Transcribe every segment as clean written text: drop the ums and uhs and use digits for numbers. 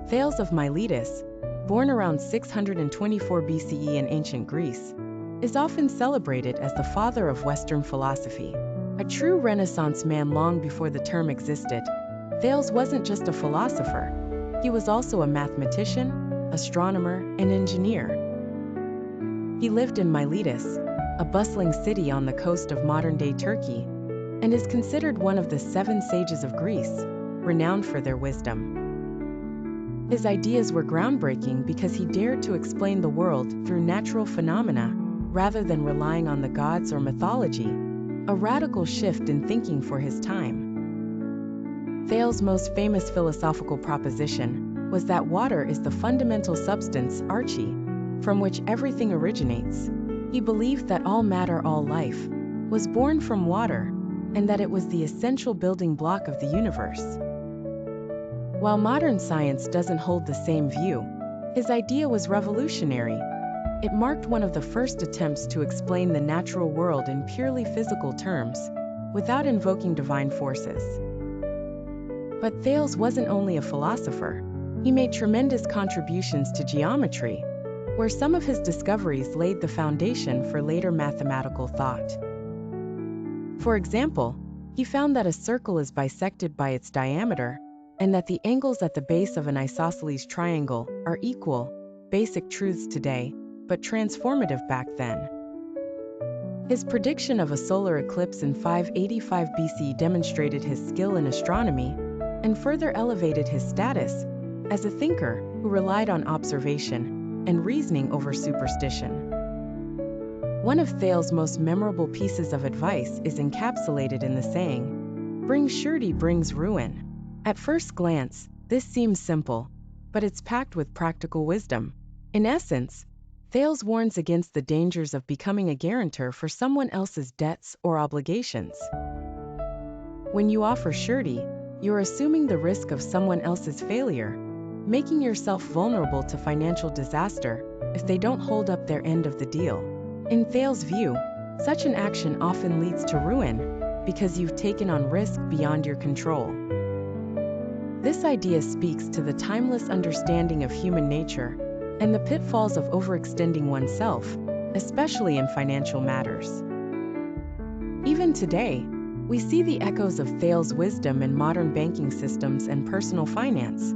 Thales of Miletus, born around 624 BCE in ancient Greece, is often celebrated as the father of Western philosophy. A true Renaissance man long before the term existed, Thales wasn't just a philosopher, he was also a mathematician, astronomer, and engineer. He lived in Melitus, a bustling city on the coast of modern-day Turkey, and is considered one of the 7 sages of Greece, renowned for their wisdom. His ideas were groundbreaking because he dared to explain the world through natural phenomena rather than relying on the gods or mythology, a radical shift in thinking for his time. Thales' most famous philosophical proposition was that water is the fundamental substance, archi, from which everything originates. He believed that all matter, all life, was born from water, and that it was the essential building block of the universe. While modern science doesn't hold the same view, his idea was revolutionary. It marked one of the first attempts to explain the natural world in purely physical terms, without invoking divine forces. But Thales wasn't only a philosopher. He made tremendous contributions to geometry, where some of his discoveries laid the foundation for later mathematical thought. For example, he found that a circle is bisected by its diameter, and that the angles at the base of an isosceles triangle are equal, basic truths today, but transformative back then. His prediction of a solar eclipse in 585 BC demonstrated his skill in astronomy and further elevated his status as a thinker who relied on observation and reasoning over superstition. One of Thales' most memorable pieces of advice is encapsulated in the saying, "Bring surety brings ruin." At first glance, this seems simple, but it's packed with practical wisdom. In essence, Thales warns against the dangers of becoming a guarantor for someone else's debts or obligations. When you offer surety, you're assuming the risk of someone else's failure, making yourself vulnerable to financial disaster if they don't hold up their end of the deal. In Thales' view, such an action often leads to ruin because you've taken on risk beyond your control. This idea speaks to the timeless understanding of human nature and the pitfalls of overextending oneself, especially in financial matters. Even today, we see the echoes of Thales' wisdom in modern banking systems and personal finance,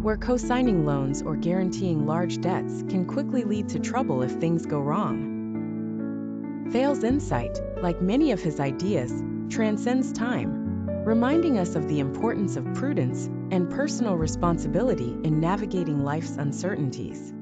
where co-signing loans or guaranteeing large debts can quickly lead to trouble if things go wrong. Thales' insight, like many of his ideas, transcends time, reminding us of the importance of prudence and personal responsibility in navigating life's uncertainties.